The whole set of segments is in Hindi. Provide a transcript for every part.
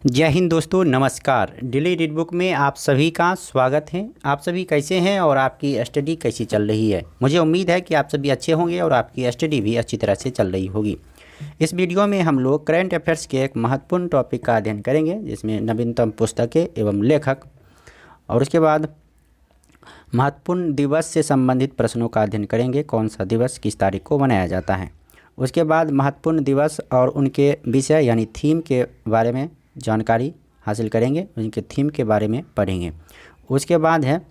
जय हिंद दोस्तों, नमस्कार। डेली रीड बुक में आप सभी का स्वागत है। आप सभी कैसे हैं और आपकी स्टडी कैसी चल रही है? मुझे उम्मीद है कि आप सभी अच्छे होंगे और आपकी स्टडी भी अच्छी तरह से चल रही होगी। इस वीडियो में हम लोग करंट अफेयर्स के एक महत्वपूर्ण टॉपिक का अध्ययन करेंगे, जिसमें नवीनतम पुस्तकें एवं लेखक, और उसके बाद महत्वपूर्ण दिवस से संबंधित प्रश्नों का अध्ययन करेंगे। कौन सा दिवस किस तारीख को मनाया जाता है। उसके बाद महत्वपूर्ण दिवस और उनके विषय यानी थीम के बारे में जानकारी हासिल करेंगे, उनके थीम के बारे में पढ़ेंगे। उसके बाद है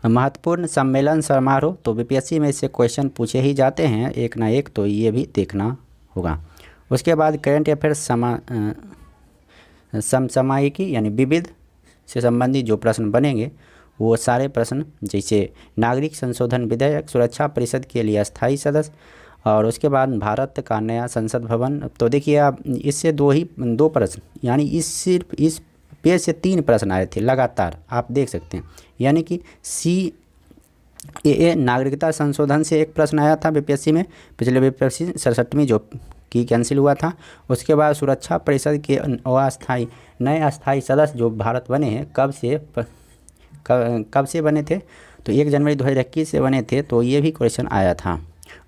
महत्वपूर्ण सम्मेलन समारोह। तो बीपीएससी में से क्वेश्चन पूछे ही जाते हैं एक ना एक, तो ये भी देखना होगा। उसके बाद करंट अफेयर्स समसामयिकी यानी विविध से संबंधित जो प्रश्न बनेंगे वो सारे प्रश्न, जैसे नागरिक संशोधन विधेयक, सुरक्षा परिषद के लिए अस्थायी सदस्य, और उसके बाद भारत का नया संसद भवन। तो देखिए आप, इससे दो प्रश्न यानी सिर्फ इस पेज से 3 प्रश्न आए थे लगातार, आप देख सकते हैं। यानी कि CAA नागरिकता संशोधन से एक प्रश्न आया था बीपीएससी में, पिछले बीपीएससी 67वीं जो की कैंसिल हुआ था। उसके बाद सुरक्षा परिषद के नए अस्थायी सदस्य जो भारत बने हैं, कब से बने थे? तो 1 जनवरी 2021 से बने थे, तो ये भी क्वेश्चन आया था।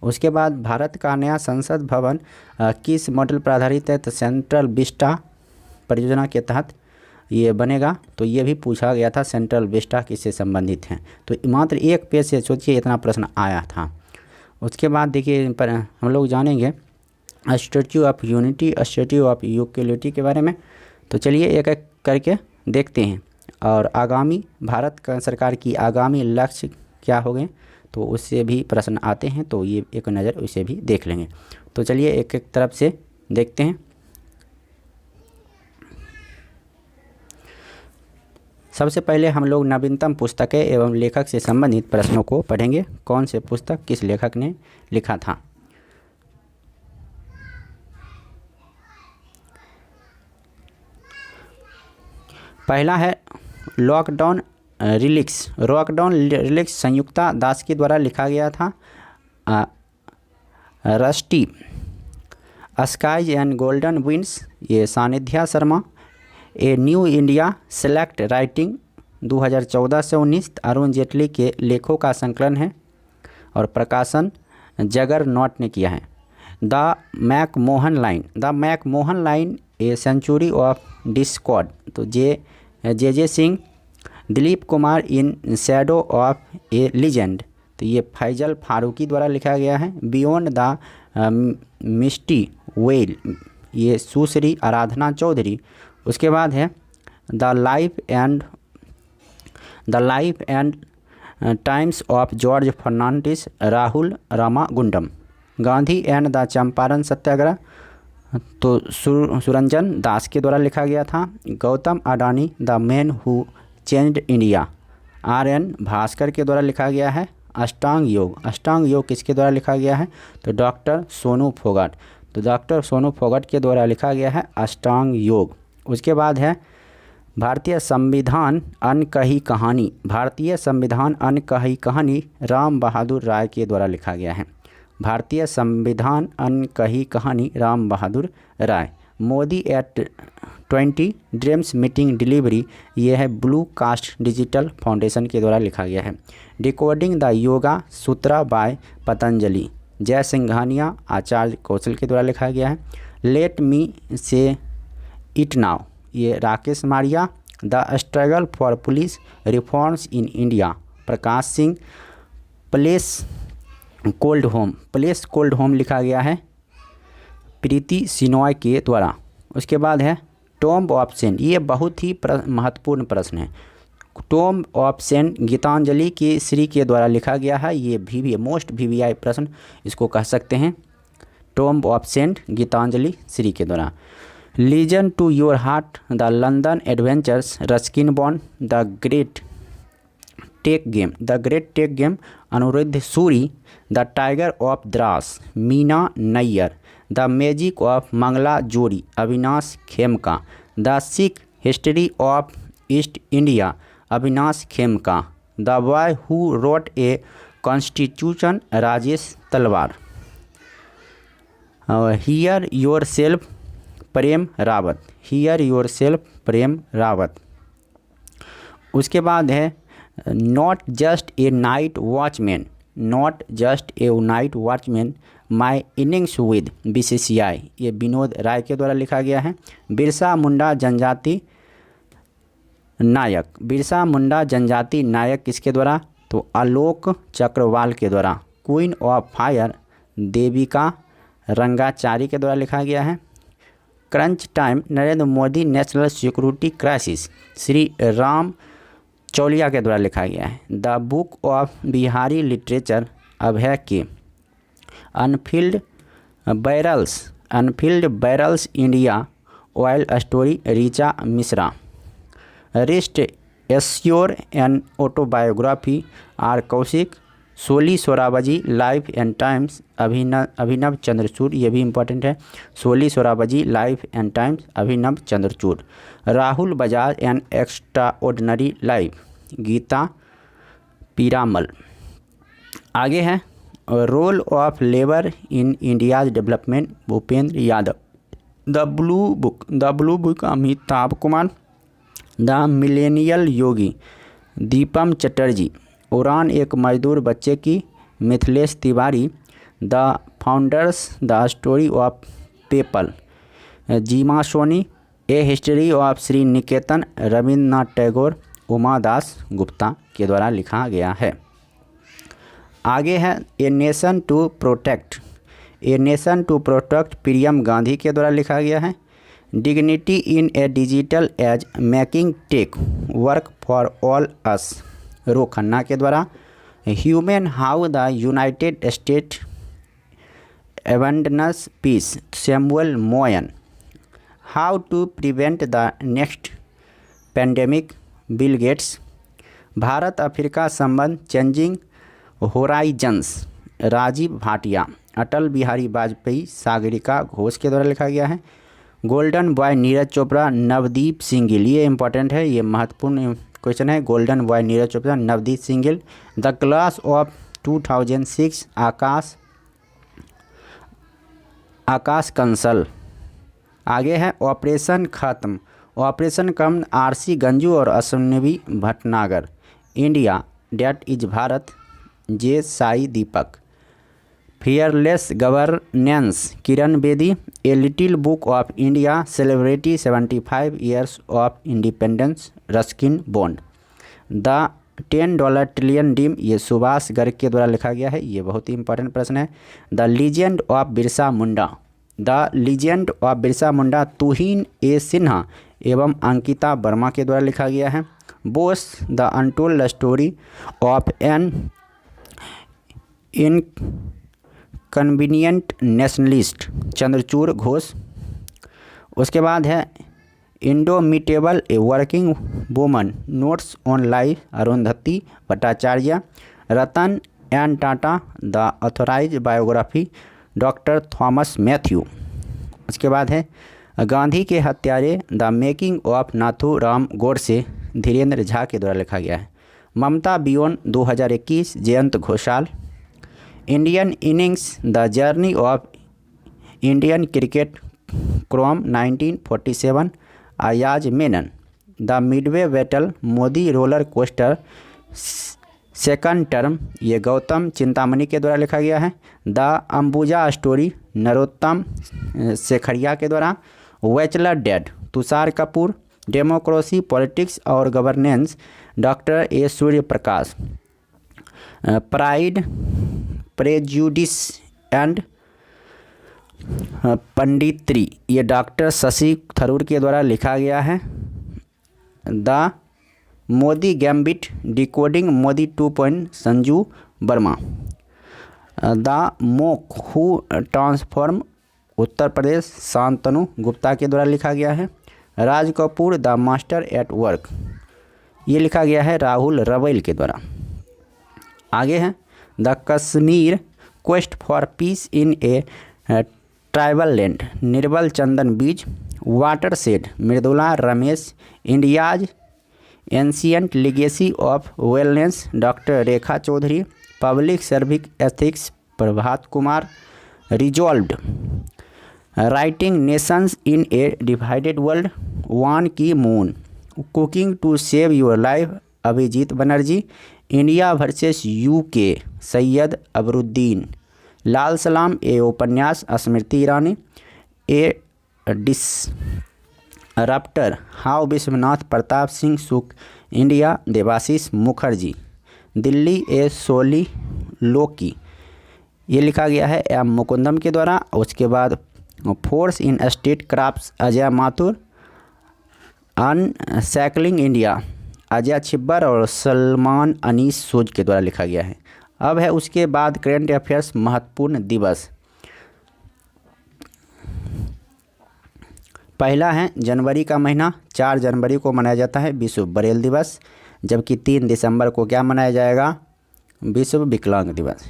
उसके बाद भारत का नया संसद भवन किस मॉडल पर आधारित है? तो सेंट्रल विस्टा परियोजना के तहत ये बनेगा। तो ये भी पूछा गया था, सेंट्रल विस्टा किससे संबंधित है। तो मात्र एक पेज से सोचिए इतना प्रश्न आया था। उसके बाद देखिए हम लोग जानेंगे statue of unity, statue of equality के बारे में। तो चलिए एक एक करके देखते हैं। और आगामी भारत का सरकार की आगामी लक्ष्य क्या हो गए, तो उससे भी प्रश्न आते हैं, तो ये एक नज़र उसे भी देख लेंगे। तो चलिए एक एक तरफ से देखते हैं। सबसे पहले हम लोग नवीनतम पुस्तकें एवं लेखक से संबंधित प्रश्नों को पढ़ेंगे। कौन से पुस्तक किस लेखक ने लिखा था। पहला है लॉकडाउन रिलिक्स संयुक्ता दास के द्वारा लिखा गया था। Rusty skies and golden winds, ये Saanidhya Sharma. A new India select writing 2014 से 19 अरुण जेटली के लेखों का संकलन है और प्रकाशन जगरनॉट ने किया है। The McMahon line a century of discord, तो J Singh. Dilip Kumar in shadow of a legend, तो ये फैजल फारूकी द्वारा लिखा गया है। बियॉन्ड द मिस्टी वेल, ये सुश्री आराधना चौधरी। उसके बाद है the life and times of George Fernandes, Rahul Ramagundam. Gandhi and the Champaran Satyagraha, तो सुरंजन दास के द्वारा लिखा गया था। Gautam Adani the man who changed India, RN Bhaskar के द्वारा लिखा गया है। अष्टांग योग किसके द्वारा लिखा गया है? तो डॉक्टर सोनू फोगाट, तो डॉक्टर सोनू फोगाट के द्वारा लिखा गया है अष्टांग योग। उसके बाद है भारतीय संविधान अनकही कहानी, राम बहादुर राय के द्वारा लिखा गया है। भारतीय संविधान अनकही कहानी, Ram Bahadur Rai. Modi at 20 dreams meeting delivery, ये है ब्लू कास्ट डिजिटल फाउंडेशन के द्वारा लिखा गया है। Decoding the yoga sutra by Patanjali, Jay Singhania आचार्य कौशल के द्वारा लिखा गया है। लेट मी से इट नाउ, ये Rakesh Maria. The struggle for police reforms in India, Prakash Singh. Place cold home लिखा गया है प्रीति सिनॉय के द्वारा। उसके बाद है टॉम्ब ऑफ सेंट, ये बहुत ही महत्वपूर्ण प्रश्न है। टॉम्ब ऑफ सेंट गीतांजलि की श्री के द्वारा लिखा गया है। ये मोस्ट VVI प्रश्न इसको कह सकते हैं। Tomb of sand Geetanjali Shree के द्वारा। Listen to your heart, the London adventures, Ruskin Bond. The great tech game Anirudh Suri. The tiger of Dras, Meena Nair. The magic of Mangala Jodi, Avinash Khemka. The Sikh history of East India, Avinash Khemka. The boy who wrote a constitution, Rajesh Talwar. Hear yourself Prem Rawat, hear yourself Prem Rawat. उसके बाद है not just a night watchman, not just a night watchman my innings with BCCI, ये विनोद राय के द्वारा लिखा गया है। बिरसा मुंडा जनजाति नायक, बिरसा मुंडा जनजाति नायक किसके द्वारा, तो आलोक चक्रवाल के द्वारा। Queen of fire Devika Rangachari के द्वारा लिखा गया है। Crunch time Narendra Modi national security crisis Shri Ram Chaulia के द्वारा लिखा गया है। The book of Bihari literature Abhay K unfilled barrels India oil story Richa Mishra. Rest assured an autobiography R Kaushik. Soli Sorabjee life and times Abhinav Chandrachud, ये भी इम्पोर्टेंट है। Soli Sorabjee life and times Abhinav Chandrachud. Rahul Bajaj an extra ordinary life Gita Piramal. आगे है role of labour in India's development Bhupender Yadav. The blue book Amitabh Kumar. The millennial yogi Deepam Chatterjee. उड़ान एक मजदूर बच्चे की Mithilesh Tiwari. The founders the story of PayPal Jimmy Soni. A history of Sri Niketan Rabindranath Tagore Uma Das Gupta के द्वारा लिखा गया है। आगे है a nation to protect Priyam Gandhi के द्वारा लिखा गया है। Dignity in A digital age making tech work for all us Ro Khanna के द्वारा। Human how the united state abandoned peace Samuel Moyn. How to prevent the next pandemic Bill Gates. Bharat Africa संबंध चेंजिंग होराइजन्स राजीव भाटिया। अटल बिहारी वाजपेयी सागरिका घोष के द्वारा लिखा गया है। गोल्डन बॉय नीरज चोपड़ा नवदीप सिंह गिल, ये इंपॉर्टेंट है, ये महत्वपूर्ण क्वेश्चन है। Golden boy Neeraj Chopra Navdeep Singh Gill. The class of 2006 Akash Kansal. आगे है ऑपरेशन खत्म RC गंजू और Ashwini Bhatnagar. India that is Bharat J Sai Deepak. Fearless governance Kiran Bedi. A little book of India celebrity 75 years of independence Ruskin Bond. The $10 trillion dream, ये सुभाष गर्ग के द्वारा लिखा गया है, ये बहुत ही इंपॉर्टेंट प्रश्न है। The legend of Birsa Munda Tuhin A Sinha एवं अंकिता वर्मा के द्वारा लिखा गया है। Bose the untold story of an inconvenient nationalist Chandrachur Ghose. उसके बाद है indomitable a working woman notes on life Arundhati Bhattacharya. Ratan N Tata the authorised biography doctor Thomas Mathew. उसके बाद है गांधी के हत्यारे the making of Nathuram Godse Dhirendra Jha के द्वारा लिखा गया है। ममता beyond 2021 Jayant Ghoshal. Indian innings the journey of Indian cricket from 1947 Ayaz Menon. The midway battle Modi roller coaster second term, ये गौतम चिंतामणि के द्वारा लिखा गया है। द अंबुजा स्टोरी नरोत्तम शेखरिया के द्वारा। Bachelor dad Tusshar Kapoor. Democracy politics और governance doctor A Surya Prakash. Pride prejudice and punditry, ये डॉक्टर शशि थरूर के द्वारा लिखा गया है। The Modi gambit decoding Modi 2 Sanju Verma. The monk who transform Uttar Pradesh Shantanu Gupta के द्वारा लिखा गया है। Raj Kapoor the master at work, ये लिखा गया है राहुल रवैल के द्वारा। आगे है the Kashmir quest for peace in a tribal land निर्बल चंदन बीज। Watershed Mridula Ramesh. India's ancient legacy of wellness doctor Rekha Chaudhary. Public service ethics Prabhat Kumar. Resolved uniting nations in a divided world, Ban Ki moon, cooking to save your life Abhijit Banerjee, India versus UK Syed Akbaruddin, Lal Salaam a उपन्यास Smriti Irani, a disruptor how Vishwanath Pratap Singh shook India Debashish Mukherjee, Delhi ए सोली लोकी, ये लिखा गया है एम मुकुंदम के द्वारा। उसके बाद force in state crafts Ajay Mathur, unshackling India Ajay Chhibber और सलमान अनीस सूज के द्वारा लिखा गया है। अब है उसके बाद करेंट अफेयर्स महत्वपूर्ण दिवस। पहला है जनवरी का महीना, 4 जनवरी को मनाया जाता है विश्व ब्रेल दिवस, जबकि 3 दिसंबर को क्या मनाया जाएगा, विश्व विकलांग दिवस।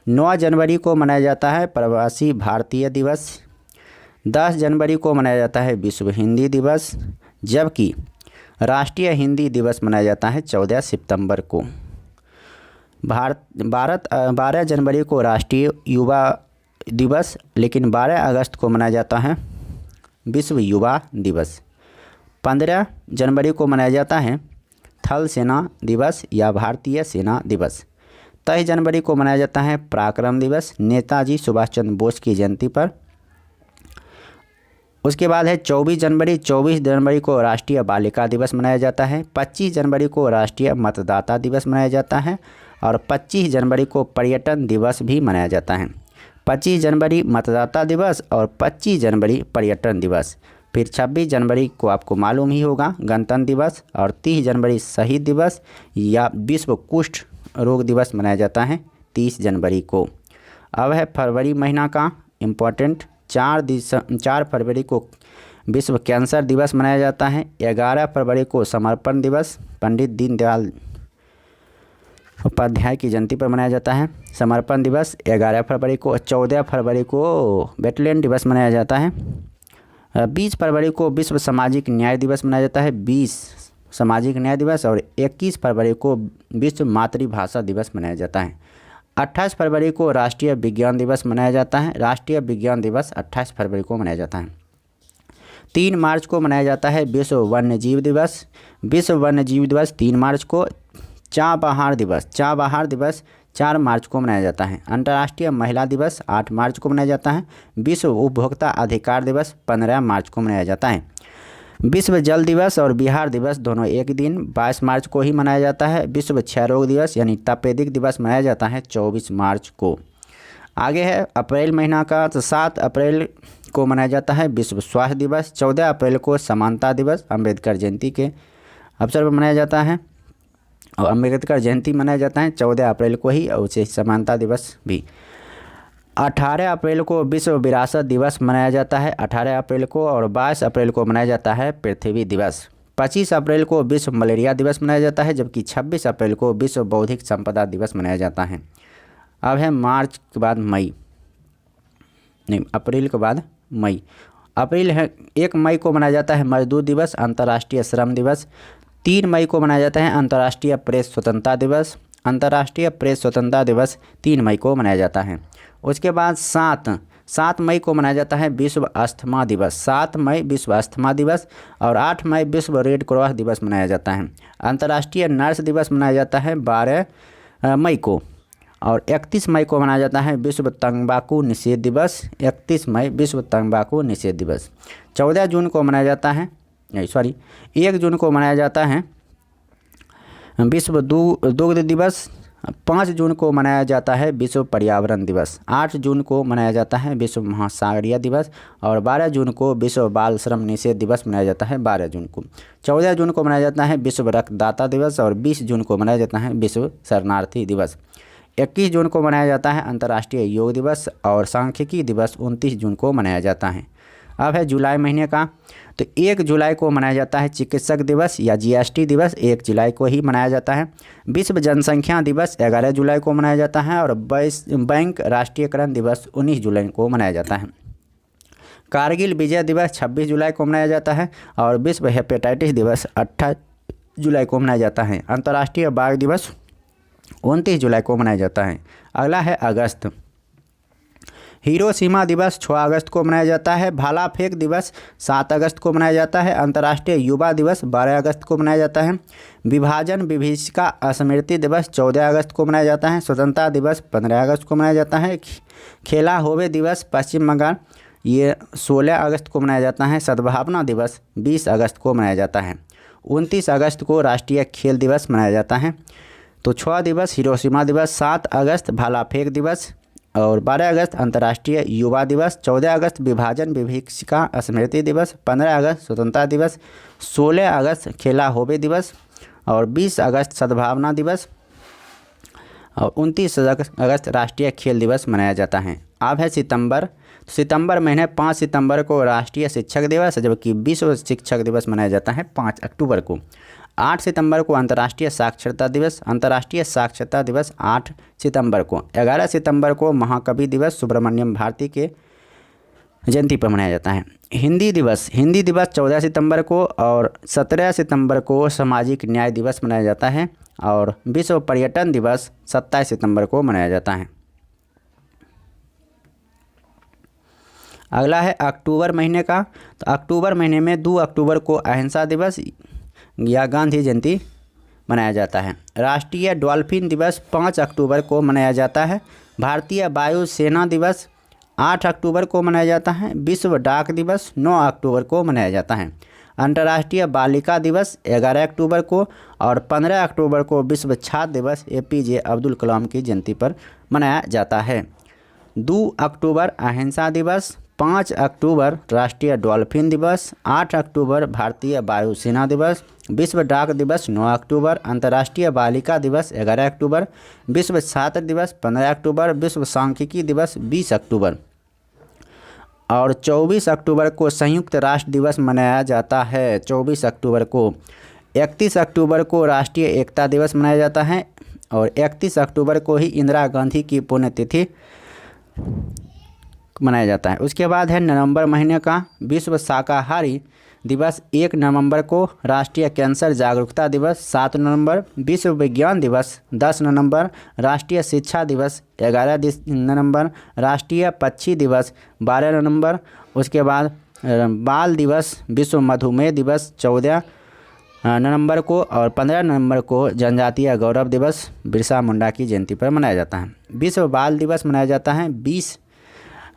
9 जनवरी को मनाया जाता है प्रवासी भारतीय दिवस, 10 जनवरी को मनाया जाता है विश्व हिंदी दिवस, जबकि राष्ट्रीय हिंदी दिवस मनाया जाता है 14 सितंबर को। 12 जनवरी को राष्ट्रीय युवा दिवस, लेकिन 12 अगस्त को मनाया जाता है विश्व युवा दिवस। 15 जनवरी को मनाया जाता है थल सेना दिवस या भारतीय सेना दिवस। 23 जनवरी को मनाया जाता है पराक्रम दिवस, नेताजी सुभाष चंद्र बोस की जयंती पर। उसके बाद है 24 जनवरी को राष्ट्रीय बालिका दिवस मनाया जाता है। 25 जनवरी को राष्ट्रीय मतदाता दिवस मनाया जाता है और 25 जनवरी को पर्यटन दिवस भी मनाया जाता है। 25 जनवरी मतदाता दिवस और 25 जनवरी पर्यटन दिवस। फिर 26 जनवरी को आपको मालूम ही होगा गणतंत्र दिवस, और 30 जनवरी शहीद दिवस या विश्व कुष्ठ रोग दिवस मनाया जाता है 30 जनवरी को। अब है फरवरी महीना का इम्पोर्टेंट, 4 फरवरी को विश्व कैंसर दिवस मनाया जाता है। 11 फरवरी को समर्पण दिवस पंडित दीनदयाल उपाध्याय की जयंती पर मनाया जाता है समर्पण दिवस 11 फरवरी को। 14 फरवरी को वेटलैंड दिवस मनाया जाता है। 20 फरवरी को विश्व सामाजिक न्याय दिवस मनाया जाता है, 20 सामाजिक न्याय दिवस, और 21 फरवरी को विश्व मातृभाषा दिवस मनाया जाता है। 28 फरवरी को राष्ट्रीय विज्ञान दिवस मनाया जाता है, राष्ट्रीय विज्ञान दिवस 28 फरवरी को मनाया जाता है। 3 मार्च को मनाया जाता है विश्व वन्यजीव दिवस, विश्व वन्यजीव दिवस 3 मार्च को। चाबहार दिवस 4 मार्च को मनाया जाता है। अंतर्राष्ट्रीय महिला दिवस 8 मार्च को मनाया जाता है। विश्व उपभोक्ता अधिकार दिवस 15 मार्च को मनाया जाता है। विश्व जल दिवस और बिहार दिवस दोनों एक दिन 22 मार्च को ही मनाया जाता है। विश्व क्षय रोग दिवस यानी तपेदिक दिवस मनाया जाता है 24 मार्च को। आगे है अप्रैल महीना का, तो 7 अप्रैल को मनाया जाता है विश्व स्वास्थ्य दिवस। 14 अप्रैल को समानता दिवस अम्बेडकर जयंती के अवसर पर मनाया जाता है, और अम्बेडकर जयंती मनाया जाता है 14 अप्रैल को ही, और उसे समानता दिवस भी। 18 अप्रैल को विश्व विरासत दिवस मनाया जाता है 18 अप्रैल को, और 22 अप्रैल को मनाया जाता है पृथ्वी दिवस। 25 अप्रैल को विश्व मलेरिया दिवस मनाया जाता है, जबकि 26 अप्रैल को विश्व बौद्धिक संपदा दिवस मनाया जाता है। अब है मार्च के बाद मई, नहीं अप्रैल के बाद मई। अप्रैल है 1 मई को मनाया जाता है मजदूर दिवस अंतर्राष्ट्रीय श्रम दिवस। 3 मई को मनाया जाता है अंतर्राष्ट्रीय प्रेस स्वतंत्रता दिवस। अंतर्राष्ट्रीय प्रेस स्वतंत्रता दिवस 3 मई को मनाया जाता है। उसके बाद 7 मई को मनाया जाता है विश्व अस्थमा दिवस। 7 मई विश्व अस्थमा दिवस, और 8 मई विश्व रेड क्रॉस दिवस मनाया जाता है। अंतर्राष्ट्रीय नर्स दिवस मनाया जाता है 12 मई को, और 31 मई को मनाया जाता है विश्व तंबाकू निषेध दिवस। 31 मई विश्व तंबाकू निषेध दिवस। 14 जून को मनाया जाता है, 1 जून को मनाया जाता है विश्व दुग्ध दिवस। 5 जून को मनाया जाता है विश्व पर्यावरण दिवस। 8 जून को मनाया जाता है विश्व महासागरीय दिवस, और 12 जून को विश्व बाल श्रम निषेध दिवस मनाया जाता है 12 जून को। 14 जून को मनाया जाता है विश्व रक्तदाता दिवस, और 20 जून को मनाया जाता है विश्व शरणार्थी दिवस। 21 जून को मनाया जाता है अंतर्राष्ट्रीय योग दिवस, और सांख्यिकी दिवस 29 जून को मनाया जाता है। अब है जुलाई महीने का, तो 1 जुलाई को मनाया जाता है चिकित्सक दिवस या जीएसटी दिवस, 1 जुलाई को ही मनाया जाता है। विश्व जनसंख्या दिवस 11 जुलाई को मनाया जाता है, और बैंक राष्ट्रीयकरण दिवस 19 जुलाई को मनाया जाता है। कारगिल विजय दिवस 26 जुलाई को मनाया जाता है, और विश्व हेपेटाइटिस दिवस 28 जुलाई को मनाया जाता है। अंतर्राष्ट्रीय बाघ दिवस 29 जुलाई को मनाया जाता है। अगला है अगस्त। हिरोशिमा दिवस 6 अगस्त को मनाया जाता है। भाला फेंक दिवस 7 अगस्त को मनाया जाता है। अंतर्राष्ट्रीय युवा दिवस 12 अगस्त को मनाया जाता है। विभाजन विभीषिका स्मृति दिवस 14 अगस्त को मनाया जाता है। स्वतंत्रता दिवस 15 अगस्त को मनाया जाता है। खेला होवे दिवस पश्चिम बंगाल ये 16 अगस्त को मनाया जाता है। सद्भावना दिवस 20 अगस्त को मनाया जाता है। 29 अगस्त को राष्ट्रीय खेल दिवस मनाया जाता है। तो 6 दिवस हिरोशिमा दिवस, 7 अगस्त भाला फेंक दिवस और 12 अगस्त अंतर्राष्ट्रीय युवा दिवस, 14 अगस्त विभाजन विभीषिका स्मृति दिवस, 15 अगस्त स्वतंत्रता दिवस, 16 अगस्त खेला होवे दिवस और 20 अगस्त सद्भावना दिवस और 29 अगस्त राष्ट्रीय खेल दिवस मनाया जाता है। अब है सितंबर। सितंबर महीने 5 सितंबर को राष्ट्रीय शिक्षक दिवस, जबकि विश्व शिक्षक दिवस मनाया जाता है 5 अक्टूबर को। 8 सितंबर को अंतर्राष्ट्रीय साक्षरता दिवस, अंतर्राष्ट्रीय साक्षरता दिवस 8 सितंबर को। 11 सितंबर को महाकवि दिवस सुब्रमण्यम भारती के जयंती पर मनाया जाता है। हिंदी दिवस 14 सितंबर को और 17 सितंबर को सामाजिक न्याय दिवस मनाया जाता है और विश्व पर्यटन दिवस 27 सितंबर को मनाया जाता है। अगला है अक्टूबर महीने का। तो अक्टूबर महीने में 2 अक्टूबर को अहिंसा दिवस या गांधी जयंती मनाया जाता है। राष्ट्रीय डॉल्फिन दिवस 5 अक्टूबर को मनाया जाता है। भारतीय वायुसेना दिवस 8 अक्टूबर को मनाया जाता है। विश्व डाक दिवस 9 अक्टूबर को मनाया जाता है। अंतर्राष्ट्रीय बालिका दिवस 11 अक्टूबर को और 15 अक्टूबर को विश्व छात्र दिवस APJ अब्दुल कलाम की जयंती पर मनाया जाता है। 2 अक्टूबर अहिंसा दिवस, 5 अक्टूबर राष्ट्रीय डॉल्फिन दिवस, 8 अक्टूबर भारतीय वायुसेना दिवस, विश्व डाक दिवस 9 अक्टूबर, अंतर्राष्ट्रीय बालिका दिवस 11 अक्टूबर, विश्व छात्र दिवस 15 अक्टूबर, विश्व सांख्यिकी दिवस 20 अक्टूबर और 24 अक्टूबर को संयुक्त राष्ट्र दिवस मनाया जाता है। 24 अक्टूबर को 31 अक्टूबर को राष्ट्रीय एकता दिवस मनाया जाता है और 31 अक्टूबर को ही इंदिरा गांधी की पुण्यतिथि मनाया जाता है। उसके बाद है नवंबर महीने का विश्व शाकाहारी दिवस 1 नवंबर को, राष्ट्रीय कैंसर जागरूकता दिवस 7 नवंबर, विश्व विज्ञान दिवस 10 नवंबर, राष्ट्रीय शिक्षा दिवस 11 नवंबर, राष्ट्रीय पक्षी दिवस 12 नवंबर। उसके बाद बाल दिवस, विश्व मधुमेह दिवस 14 नवंबर को और 15 नवंबर को जनजातीय गौरव दिवस बिरसा मुंडा की जयंती पर मनाया जाता है। विश्व बाल दिवस मनाया जाता है 20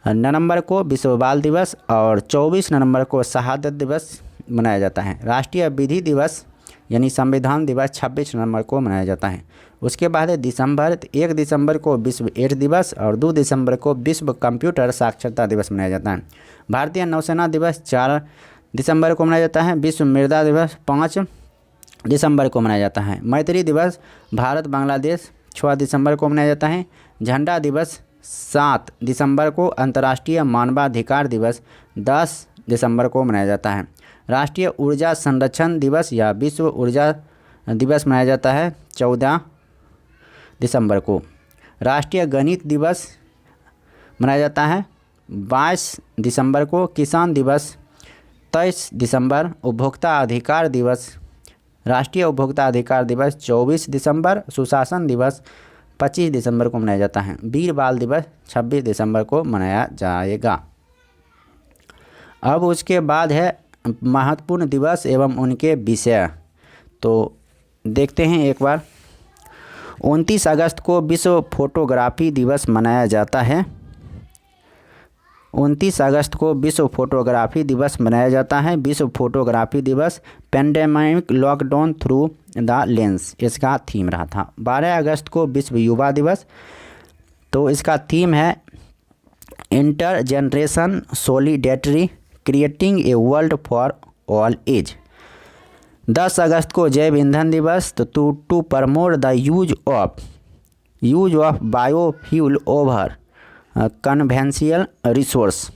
नवंबर को विश्व बाल दिवस और 24 नवंबर को शहादत दिवस मनाया जाता है। राष्ट्रीय विधि दिवस यानी संविधान दिवस 26 नवंबर को मनाया जाता है। उसके बाद है दिसंबर। 1 दिसंबर को विश्व एड्स दिवस और 2 दिसंबर को विश्व कंप्यूटर साक्षरता दिवस मनाया जाता है। भारतीय नौसेना दिवस 4 दिसंबर को मनाया जाता है। विश्व मृदा दिवस 5 दिसंबर को मनाया जाता है। मैत्री दिवस भारत बांग्लादेश 6 दिसंबर को मनाया जाता है। झंडा दिवस 7 दिसंबर को, अंतर्राष्ट्रीय मानवाधिकार दिवस 10 दिसंबर को मनाया जाता है। राष्ट्रीय ऊर्जा संरक्षण दिवस या विश्व ऊर्जा दिवस मनाया जाता है 14 दिसंबर को। राष्ट्रीय गणित दिवस मनाया जाता है 22 दिसंबर को। किसान दिवस 23 दिसंबर। उपभोक्ता अधिकार दिवस, राष्ट्रीय उपभोक्ता अधिकार दिवस 24 दिसंबर। सुशासन दिवस 25 दिसंबर को मनाया जाता है। वीर बाल दिवस 26 दिसंबर को मनाया जाएगा। अब उसके बाद है महत्वपूर्ण दिवस एवं उनके विषय। तो देखते हैं एक बार। 29 अगस्त को विश्व फोटोग्राफी दिवस मनाया जाता है। 29 अगस्त को विश्व फोटोग्राफी दिवस मनाया जाता है। विश्व फोटोग्राफी दिवस pandemic lockdown through the lens इसका थीम रहा था। 12 अगस्त को विश्व युवा दिवस, तो इसका थीम है inter generation solidarity creating a world for all age. 10 अगस्त को जैव ईंधन दिवस, तो to promote the use of biofuel over conventional resource.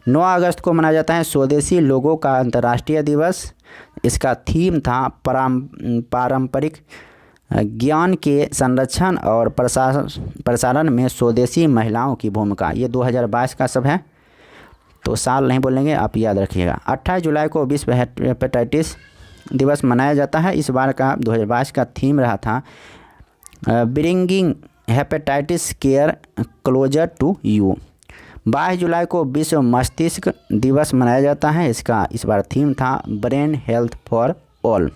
9 अगस्त को मनाया जाता है स्वदेशी लोगों का अंतर्राष्ट्रीय दिवस। इसका थीम था पारंपरिक ज्ञान के संरक्षण और प्रसारण में स्वदेशी महिलाओं की भूमिका। ये 2022 का सब है, तो साल नहीं बोलेंगे, आप याद रखिएगा। 28 जुलाई को विश्व हेपेटाइटिस दिवस मनाया जाता है। इस बार का 2022 का थीम रहा था bringing hepatitis care closer to you, 22 जुलाई को विश्व मस्तिष्क दिवस मनाया जाता है। इसका इस बार थीम था ब्रेन हेल्थ फॉर ऑल।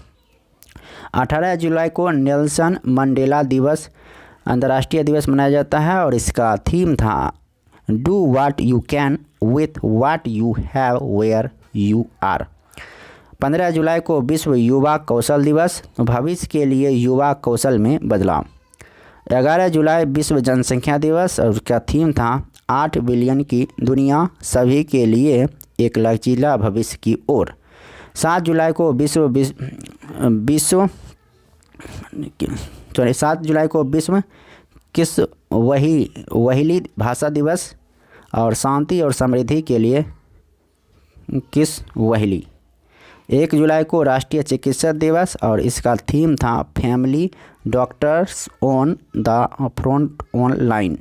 18 जुलाई को नेल्सन मंडेला दिवस अंतर्राष्ट्रीय दिवस मनाया जाता है और इसका थीम था do what you can with what you have where you are. 15 जुलाई को विश्व युवा कौशल दिवस, भविष्य के लिए युवा कौशल में बदलाव। 11 जुलाई विश्व जनसंख्या दिवस और उसका थीम था 8 बिलियन की दुनिया, सभी के लिए एक लचीला भविष्य की ओर। 7 जुलाई को 7 जुलाई को विश्व किसवहिली भाषा दिवस और शांति और समृद्धि के लिए किसवहिली। 1 जुलाई को राष्ट्रीय चिकित्सक दिवस और इसका थीम था family doctors on the front on line.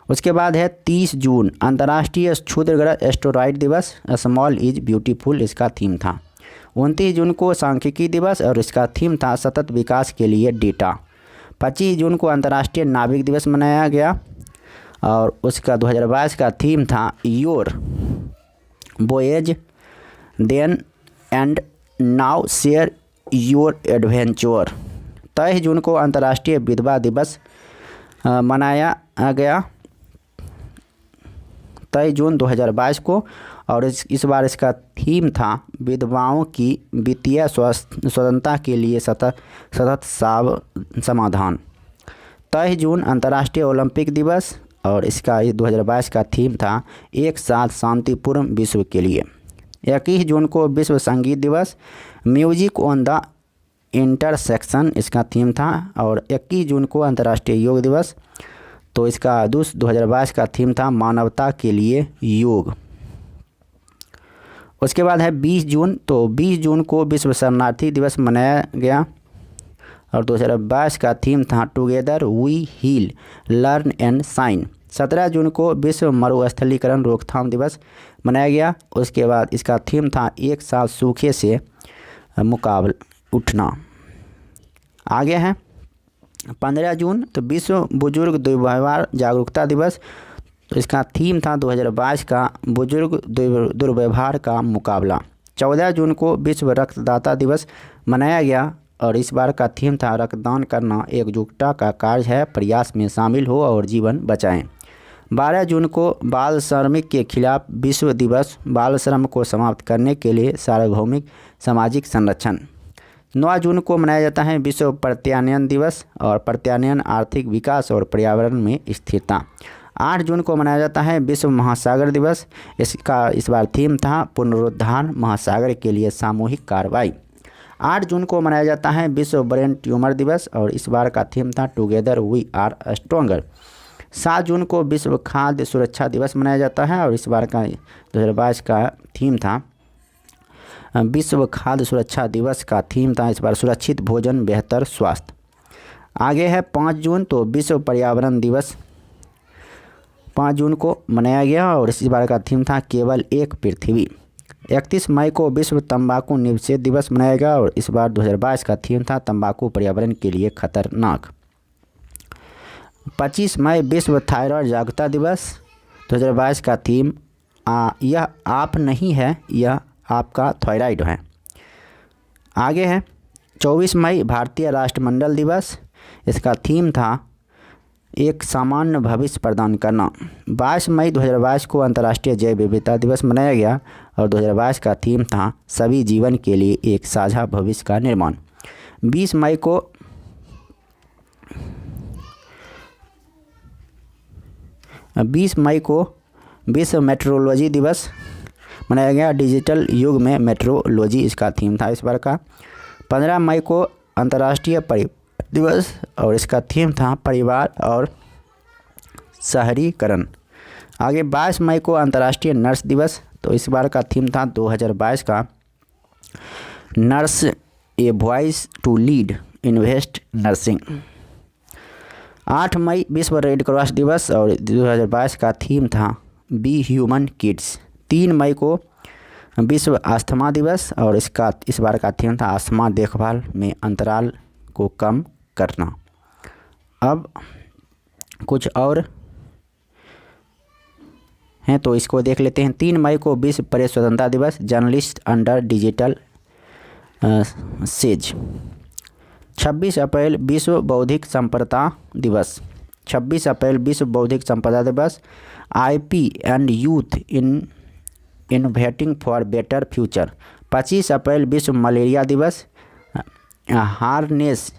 उसके बाद है 30 जून अंतर्राष्ट्रीय क्षुद्रग्रह एस्टेरॉयड दिवस, स्मॉल इज ब्यूटीफुल, इसका थीम था। 29 जून को सांख्यिकी दिवस और इसका थीम था सतत विकास के लिए डेटा। 25 जून को अंतर्राष्ट्रीय नाविक दिवस मनाया गया और उसका 2022 का थीम था your voyage then and now share your adventure. 23 जून को अंतर्राष्ट्रीय विधवा दिवस मनाया गया, 23 जून 2022 को, और इस बार इसका थीम था विधवाओं की वित्तीय स्वतंत्रता के लिए सतत समाधान। 23 जून अंतर्राष्ट्रीय ओलंपिक दिवस और इसका 2022 का थीम था एक साथ शांतिपूर्ण विश्व के लिए। 21 जून को विश्व संगीत दिवस, म्यूजिक ऑन द इंटरसेक्शन, इसका थीम था। और 21 जून को अंतर्राष्ट्रीय योग दिवस, तो इसका 2022 का थीम था मानवता के लिए योग। उसके बाद है 20 जून, तो 20 जून को विश्व शरणार्थी दिवस मनाया गया और 2022 का थीम था together we heal learn and shine. 17 जून को विश्व मरुस्थलीकरण रोकथाम दिवस मनाया गया। उसके बाद इसका थीम था एक साल सूखे से मुकाबला उठना। आगे है 15 जून, तो विश्व बुजुर्ग दुर्व्यवहार जागरूकता दिवस, तो इसका थीम था 2022 का बुजुर्ग दुर्व्यवहार का मुकाबला। 14 जून को विश्व रक्तदाता दिवस मनाया गया और इस बार का थीम था रक्तदान करना एकजुटता का कार्य है, प्रयास में शामिल हो और जीवन बचाएं। 12 जून को बाल श्रमिक के खिलाफ विश्व दिवस, बाल श्रम को समाप्त करने के लिए सार्वभौमिक सामाजिक संरक्षण। 9 जून को मनाया जाता है विश्व प्रत्यायन दिवस और प्रत्यायन आर्थिक विकास और पर्यावरण में स्थिरता। 8 जून को मनाया जाता है विश्व महासागर दिवस, इसका इस बार थीम था पुनरुद्धार महासागर के लिए सामूहिक कार्रवाई। 8 जून को मनाया जाता है विश्व ब्रेन ट्यूमर दिवस और इस बार का थीम था टुगेदर वी आर स्ट्रोंगर। 7 जून को विश्व खाद्य सुरक्षा दिवस मनाया जाता है और इस बार का 2022 का थीम था विश्व खाद्य सुरक्षा दिवस का थीम था इस बार सुरक्षित भोजन बेहतर स्वास्थ्य। आगे है 5 जून, तो विश्व पर्यावरण दिवस 5 जून को मनाया गया और इस बार का थीम था केवल एक पृथ्वी। 31 मई को विश्व तंबाकू निषेध दिवस मनाया गया और इस बार 2022 का थीम था तंबाकू पर्यावरण के लिए खतरनाक। 25 मई विश्व थायराइड जागरूकता दिवस, 2022 का थीम यह आप नहीं है, यह आपका थायराइड है। आगे है 24 मई भारतीय राष्ट्रमंडल दिवस, इसका थीम था एक सामान्य भविष्य प्रदान करना। 22 मई 2022 को अंतर्राष्ट्रीय जैव विविधता दिवस मनाया गया और 2022 का थीम था सभी जीवन के लिए एक साझा भविष्य का निर्माण। 20 मई को विश्व मेट्रोलॉजी दिवस मनाया गया, डिजिटल युग में मेट्रोलॉजी इसका थीम था इस बार का। 15 मई को अंतर्राष्ट्रीय परिवार दिवस और इसका थीम था परिवार और शहरीकरण। आगे 22 मई को अंतर्राष्ट्रीय नर्स दिवस, तो इस बार का थीम था 2022 का nurse a voice to lead invest nursing. 8 मई विश्व रेड क्रॉस दिवस और 2022 का थीम था बी ह्यूमन किड्स। 3 मई को विश्व अस्थमा दिवस और इस बार का थीम था अस्थमा देखभाल में अंतराल को कम करना। अब कुछ और हैं तो इसको देख लेते हैं। 3 मई को विश्व प्रेस स्वतंत्रता दिवस, जर्नलिस्ट अंडर डिजिटल सेज। 26 अप्रैल विश्व बौद्धिक संपदा दिवस। 26 अप्रैल विश्व बौद्धिक संपदा दिवस। IP and youth in innovating for better future. 25 अप्रैल विश्व मलेरिया दिवस। Harness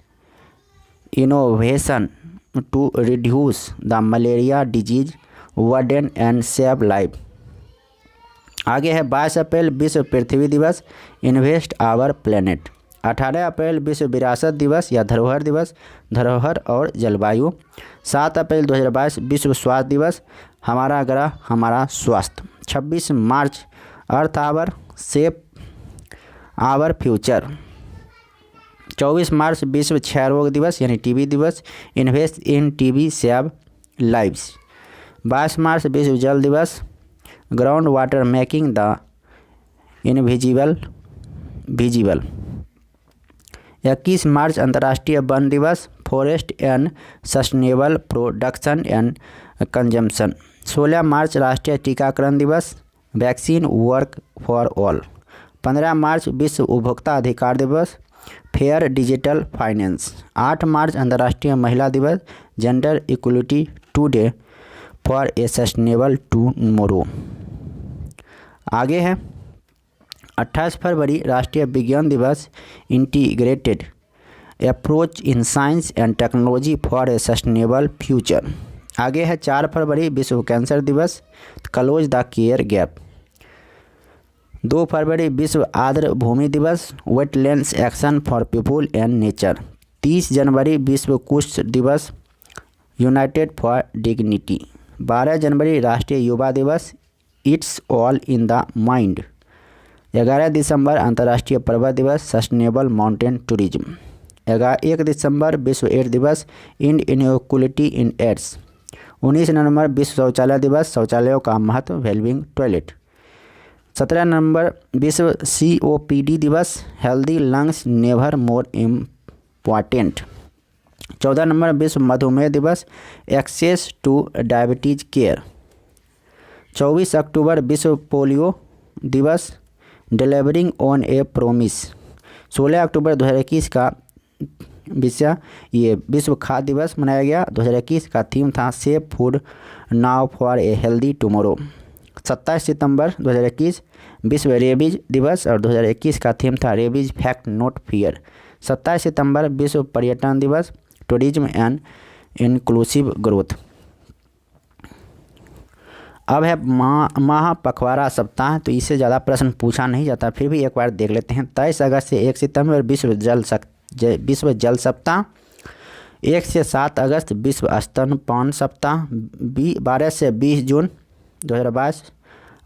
innovation to reduce the malaria disease burden and save life. आगे है 22 अप्रैल विश्व पृथ्वी दिवस, इन्वेस्ट आवर प्लेनेट। 18 अप्रैल विश्व विरासत दिवस या धरोहर दिवस, धरोहर और जलवायु। 7 अप्रैल 2022 विश्व स्वास्थ्य दिवस, हमारा ग्रह हमारा स्वास्थ्य। 26 मार्च अर्थ आवर सेफ आवर फ्यूचर। 24 मार्च विश्व क्षय रोग दिवस यानी टीबी दिवस, invest in TB save lives. 22 मार्च विश्व जल दिवस, ground water making the invisible visible. 21 मार्च अंतर्राष्ट्रीय वन दिवस, forest and sustainable production and consumption. 16 मार्च राष्ट्रीय टीकाकरण दिवस, वैक्सीन वर्क फॉर ऑल। 15 मार्च विश्व उपभोक्ता अधिकार दिवस, फेयर डिजिटल फाइनेंस। 8 मार्च अंतर्राष्ट्रीय महिला दिवस, gender equality today for a sustainable tomorrow. आगे है 28 फरवरी राष्ट्रीय विज्ञान दिवस, integrated approach in science and technology for a sustainable future. आगे है 4 फरवरी विश्व कैंसर दिवस, क्लोज द केयर गैप। 2 फरवरी विश्व आर्द्र भूमि दिवस, wetlands action for people and nature. 30 जनवरी विश्व कुष्ठ दिवस, यूनाइटेड फॉर डिग्निटी। 12 जनवरी राष्ट्रीय युवा दिवस, it's all in the mind. 11 दिसंबर अंतर्राष्ट्रीय पर्वत दिवस, सस्टेनेबल माउंटेन टूरिज्म। 1 दिसंबर विश्व एड्स दिवस, इंड इनइक्वलिटी इन एड्स। 19 नवंबर विश्व शौचालय दिवस, शौचालयों का महत्व, वेलबिंग टॉयलेट। 17 नवंबर विश्व COPD दिवस, healthy lungs never more important. 14 नवंबर विश्व मधुमेह दिवस, एक्सेस टू डायबिटीज केयर। 24 अक्टूबर विश्व पोलियो दिवस, डिलीवरिंग ऑन ए प्रोमिस। 16 अक्टूबर 2021 का विश्व खाद्य दिवस मनाया गया। 2021 का थीम था safe food now for a healthy tomorrow. 27 सितंबर 2021 विश्व रेबीज दिवस और 2021 का थीम था रेबीज फैक्ट नोट फियर। 27 सितंबर विश्व पर्यटन दिवस, टूरिज्म एंड इंक्लूसिव ग्रोथ। अब है माह पखवाड़ा सप्ताह, तो इससे ज़्यादा प्रश्न पूछा नहीं जाता, फिर भी एक बार देख लेते हैं। 23 अगस्त से 1 सितंबर विश्व जल सप्ताह। 1 से 7 अगस्त विश्व स्तनपान सप्ताह। 12 से 20 जून 2022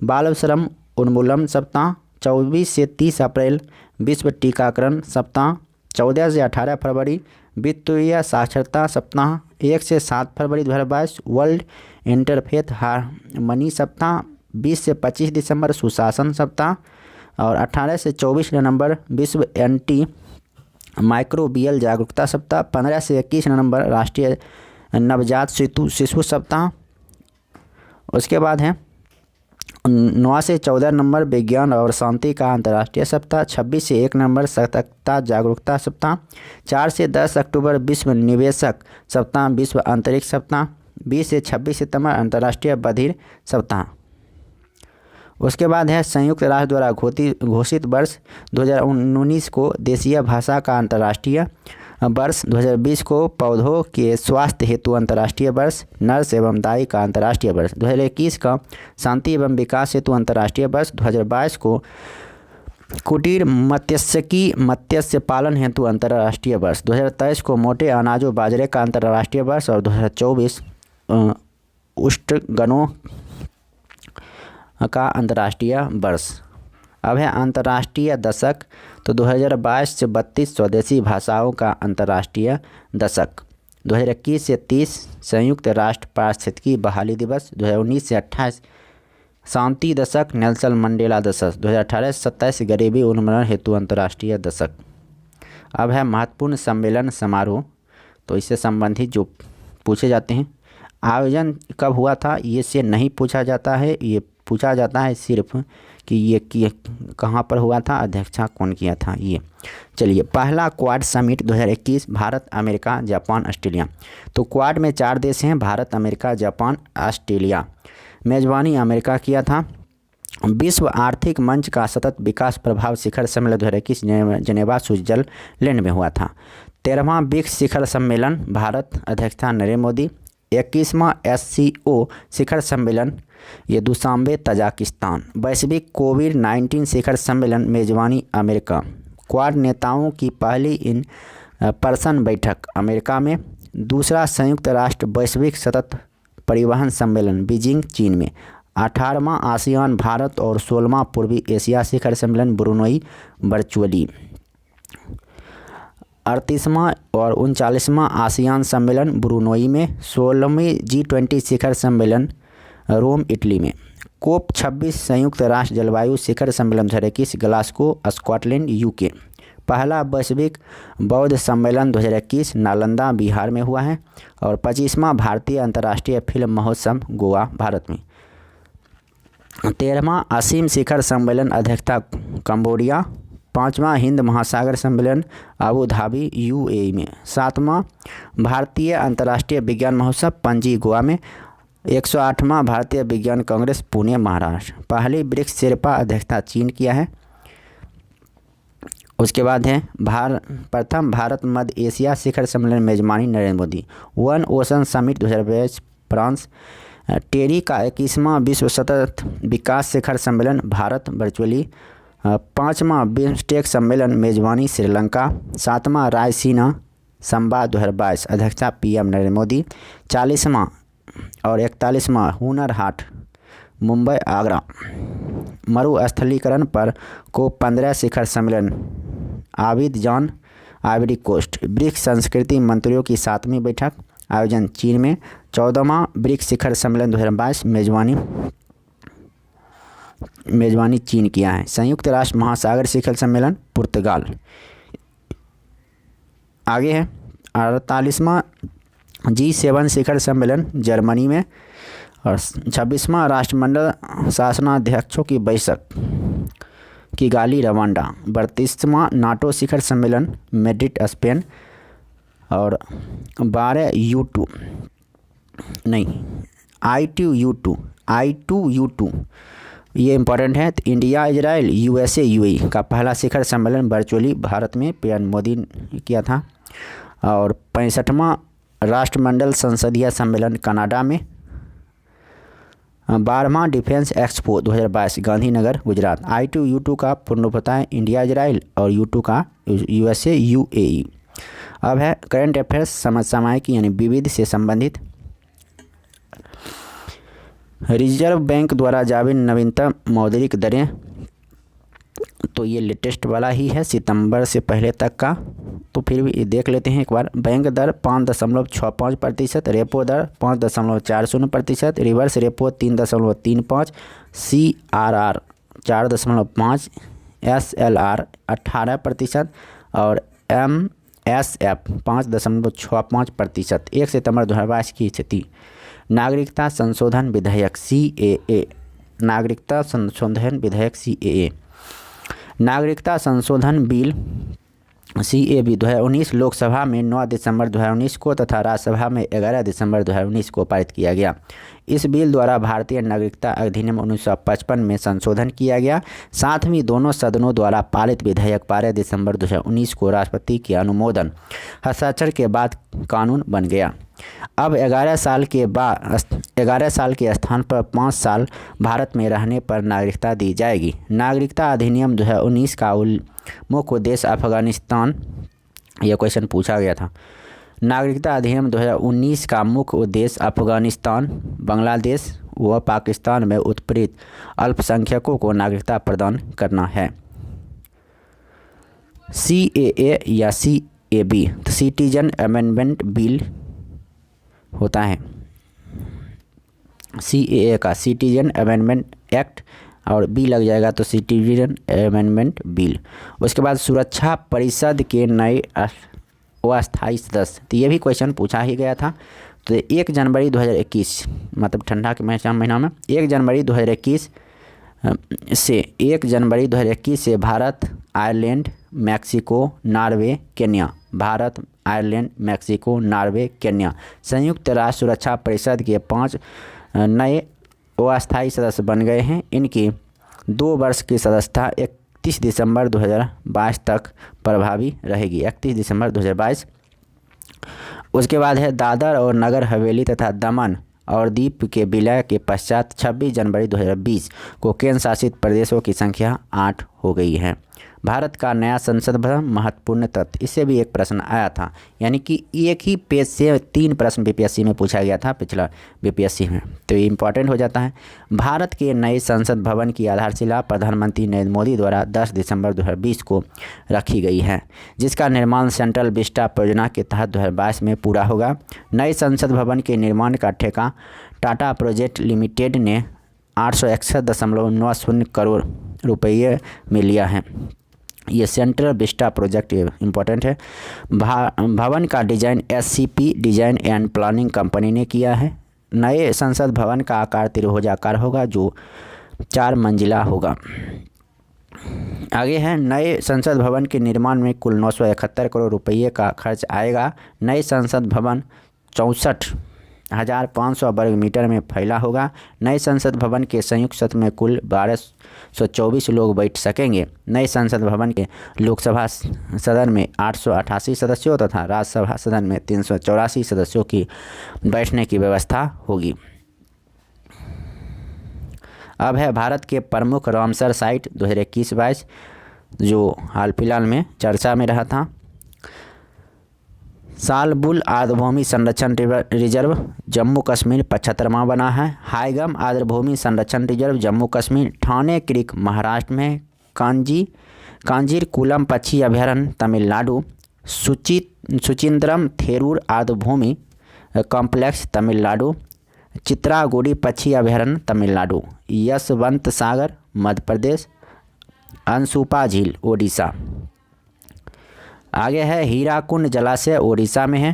बाल श्रम उन्मूलन सप्ताह। 24 से 30 अप्रैल विश्व टीकाकरण सप्ताह। 14 से 18 फरवरी वित्तीय साक्षरता सप्ताह। 1 से 7 फरवरी 2022 वर्ल्ड इंटरफेथ हार्मनी सप्ताह। 20 से 25 दिसंबर सुशासन सप्ताह और 18 से 24 नवंबर विश्व एंटी माइक्रोबियल जागरूकता सप्ताह। 15 से 21 नवंबर राष्ट्रीय नवजात शिशु सप्ताह। उसके बाद है 9 से 14 नवंबर विज्ञान और शांति का अंतर्राष्ट्रीय सप्ताह। 26 से 1 नवंबर सतर्कता जागरूकता सप्ताह। 4 से 10 अक्टूबर विश्व निवेशक सप्ताह, विश्व अंतरिक्ष सप्ताह। 20 से 26 सितंबर अंतर्राष्ट्रीय बधिर सप्ताह। उसके बाद है संयुक्त राष्ट्र द्वारा घोषित वर्ष 2019 को देशीय भाषा का अंतर्राष्ट्रीय वर्ष, 2020 को पौधों के स्वास्थ्य हेतु अंतर्राष्ट्रीय वर्ष, नर्स एवं दाई का अंतर्राष्ट्रीय वर्ष, 2021 का शांति एवं विकास हेतु अंतर्राष्ट्रीय वर्ष, 2022 को कुटीर मत्स्य पालन हेतु अंतर्राष्ट्रीय वर्ष, 2023 को मोटे अनाजों बाजरे का अंतर्राष्ट्रीय वर्ष और 2024 उष्णगनों का अंतर्राष्ट्रीय वर्ष। अब है अंतर्राष्ट्रीय दशक, तो 2022 से 32 स्वदेशी भाषाओं का अंतर्राष्ट्रीय दशक, 2021 से 30 संयुक्त राष्ट्र पारिस्थितिकी बहाली दिवस, 2019 से 28 शांति दशक, नेल्सन मंडेला दशक, 2018 से 27 गरीबी उन्मूलन हेतु अंतर्राष्ट्रीय दशक। अब है महत्वपूर्ण सम्मेलन समारोह, तो इससे संबंधित जो पूछे जाते हैं, आयोजन कब हुआ था ये से नहीं पूछा जाता है, ये पूछा जाता है सिर्फ कि ये कहाँ पर हुआ था, अध्यक्षता कौन किया था ये। चलिए, पहला quad summit 2021 Bharat, America, Japan, Australia. तो क्वाड में 4 देश हैं, भारत, अमेरिका, जापान, ऑस्ट्रेलिया। मेजबानी अमेरिका किया था। विश्व आर्थिक मंच का सतत विकास प्रभाव शिखर सम्मेलन 2021 जेनेवा, स्विट्जरलैंड में हुआ था। 13वां ब्रिक्स शिखर सम्मेलन भारत, अध्यक्षता नरेंद्र मोदी। 21वां SCO शिखर सम्मेलन ये दुशांबे, तजाकिस्तान। वैश्विक कोविड-19 शिखर सम्मेलन मेजबानी अमेरिका। क्वाड नेताओं की पहली इन पर्सन बैठक अमेरिका में। दूसरा संयुक्त राष्ट्र वैश्विक सतत परिवहन सम्मेलन बीजिंग, चीन में। 18वां आसियान भारत और 16वां पूर्वी एशिया शिखर सम्मेलन ब्रुनई, वर्चुअली। 38वां और 39वां आसियान सम्मेलन ब्रुनई में। 16वीं G20 शिखर सम्मेलन रोम, इटली में। कोप 26 संयुक्त राष्ट्र जलवायु शिखर सम्मेलन 2021 ग्लासगो, स्कॉटलैंड, UK। पहला वैश्विक बौद्ध सम्मेलन 2021 नालंदा, बिहार में हुआ है। और 25वां भारतीय अंतर्राष्ट्रीय फिल्म महोत्सव गोवा, भारत में। 13वां असीम शिखर सम्मेलन अध्यक्षता कंबोडिया। 5वां हिंद महासागर सम्मेलन अबू धाबी, UAE में। 7वां भारतीय अंतर्राष्ट्रीय विज्ञान महोत्सव पणजी, गोवा में। 108वां भारतीय विज्ञान कांग्रेस, पुणे, महाराष्ट्र। पहली ब्रिक्स शेर्पा अध्यक्षता चीन किया है। उसके बाद है प्रथम भारत मध्य एशिया शिखर सम्मेलन मेजबानी Narendra Modi. One ocean summit 2022 France. TERI का 21वां विश्व सतत विकास शिखर सम्मेलन भारत, वर्चुअली। 5वां बिम्स्टेक सम्मेलन मेजबानी श्रीलंका। 7वां रायसीना संवाद 2022 अध्यक्षता PM नरेंद्र मोदी। 40वां और 41वां हुनर हाट मुंबई, आगरा। मरुस्थलीकरण पर COP15 शिखर सम्मेलन आबिदजान, आइवरी कोस्ट। ब्रिक्स संस्कृति मंत्रियों की 7वीं बैठक आयोजन चीन में। 14वां ब्रिक्स शिखर सम्मेलन 2022 मेजबानी चीन किया है। संयुक्त राष्ट्र महासागर शिखर सम्मेलन पुर्तगाल। आगे है 48वां G7 शिखर सम्मेलन जर्मनी में। और 26वां राष्ट्रमंडल शासनाध्यक्षों की बैठक किगाली, रवांडा। 32वां नाटो शिखर सम्मेलन मैड्रिड, स्पेन। और 12 I2U2 ये इंपॉर्टेंट है। तो इंडिया, इजराइल, USA, UAE का पहला शिखर सम्मेलन वर्चुअली भारत में PM मोदी ने किया था। और 65वां राष्ट्रमंडल संसदीय सम्मेलन कनाडा में। 12वां defence expo 2022 Gandhinagar, Gujarat. I2U2 का पूर्ण रूप होता है इंडिया, इजराइल, और U2 का USA, UAE। अब है करंट अफेयर्स, समसामयिक यानी विविध से संबंधित। रिजर्व बैंक द्वारा जारी नवीनतम मौद्रिक दरें, तो ये लेटेस्ट वाला ही है, सितंबर से पहले तक का। तो फिर भी देख लेते हैं एक बार। बैंक दर 5.65%, रेपो दर 5.40%, रिवर्स रेपो 3.35%, CRR 4.5%, SLR 18% और MSF 5.65%। 1 सितंबर 2022 की स्थिति। नागरिकता संशोधन विधेयक CAA, नागरिकता संशोधन विधेयक CAA। नागरिकता संशोधन बिल CAB 2019 लोकसभा में 9 दिसंबर 2019 को तथा राज्यसभा में 11 दिसंबर 2019 को पारित किया गया। इस बिल द्वारा भारतीय नागरिकता अधिनियम 1955 में संशोधन किया गया। साथ ही दोनों सदनों द्वारा पारित विधेयक 12 दिसंबर 2019 को राष्ट्रपति के अनुमोदन हस्ताक्षर के बाद कानून बन गया। अब 11 साल के स्थान पर 5 साल भारत में रहने पर नागरिकता दी जाएगी। नागरिकता अधिनियम 2019 का मुख्य उद्देश्य अफगानिस्तान, यह क्वेश्चन पूछा गया था। नागरिकता अधिनियम 2019 का मुख्य उद्देश्य अफगानिस्तान, बांग्लादेश व पाकिस्तान में उत्पीड़ित अल्पसंख्यकों को नागरिकता प्रदान करना है। CAA या CAB तो सिटीजन अमेंडमेंट बिल होता है। CAA का सिटीजन अमेंडमेंट एक्ट और बी लग जाएगा तो सिटीजन अमेंडमेंट बिल। उसके बाद सुरक्षा परिषद के नए अस्थायी सदस्य, तो ये भी क्वेश्चन पूछा ही गया था। तो 1 जनवरी 2021 मतलब ठंडा के महीना में 1 जनवरी 2021 से 1 जनवरी 2021 से Bharat, Ireland, Mexico, Norway, Kenya, Bharat, Ireland, Mexico, Norway, Kenya संयुक्त राष्ट्र सुरक्षा परिषद के 5 नए अस्थायी सदस्य बन गए हैं। इनकी 2 वर्ष की सदस्यता 31 दिसंबर 2022 तक प्रभावी रहेगी। 31 दिसंबर 2022। उसके बाद है दादर और नगर हवेली तथा दमन और दीप के विलय के पश्चात 26 जनवरी 2020 को केंद्र शासित प्रदेशों की संख्या 8 हो गई है। भारत का नया संसद भवन महत्वपूर्ण तथ्य, इससे भी एक प्रश्न आया था, यानी कि एक ही पेज से 3 प्रश्न बीपीएससी में पूछा गया था पिछला बीपीएससी में, तो ये इंपॉर्टेंट हो जाता है। भारत के नए संसद भवन की आधारशिला प्रधानमंत्री नरेंद्र मोदी द्वारा 10 दिसंबर 2020 को रखी गई है, जिसका निर्माण सेंट्रल विस्टा परियोजना के तहत 2022 में पूरा होगा। नए संसद भवन के निर्माण का ठेका टाटा प्रोजेक्ट लिमिटेड ने 861.90 करोड़ रुपये में लिया है। ये सेंट्रल विस्टा प्रोजेक्ट इम्पोर्टेंट है। भवन का design SCP design and planning company ने किया है। नए संसद भवन का आकार त्रिभुजाकार होगा जो 4 मंजिला होगा। आगे है नए संसद भवन के निर्माण में कुल 971 करोड़ रुपये का खर्च आएगा। नए संसद भवन 64,500 वर्ग मीटर में फैला होगा। नए संसद भवन के संयुक्त सत्र में कुल 1224 लोग बैठ सकेंगे। नए संसद भवन के लोकसभा सदन में 888 सदस्यों तथा राज्यसभा सदन में 384 सदस्यों की बैठने की व्यवस्था होगी। अब है भारत के प्रमुख रामसर साइट 2021-22 जो हाल फिलहाल में चर्चा में रहा था। सालबुल आर्द्रभूमि संरक्षण रिजर्व जम्मू कश्मीर 75वां बना है। हाइगम आर्द्रभूमि संरक्षण रिजर्व जम्मू कश्मीर। ठाणे क्रीक महाराष्ट्र में। कांजीरकुलम पक्षी अभयारण्य तमिलनाडु। सुचिंद्रम थेरूर आर्द्रभूमि कॉम्प्लेक्स तमिलनाडु। चित्रागुड़ी पक्षी अभयारण्य तमिलनाडु। यशवंत सागर मध्य प्रदेश। अंसुपा झील ओडिशा। आगे है हीराकुंड जलाशय ओडिशा में है।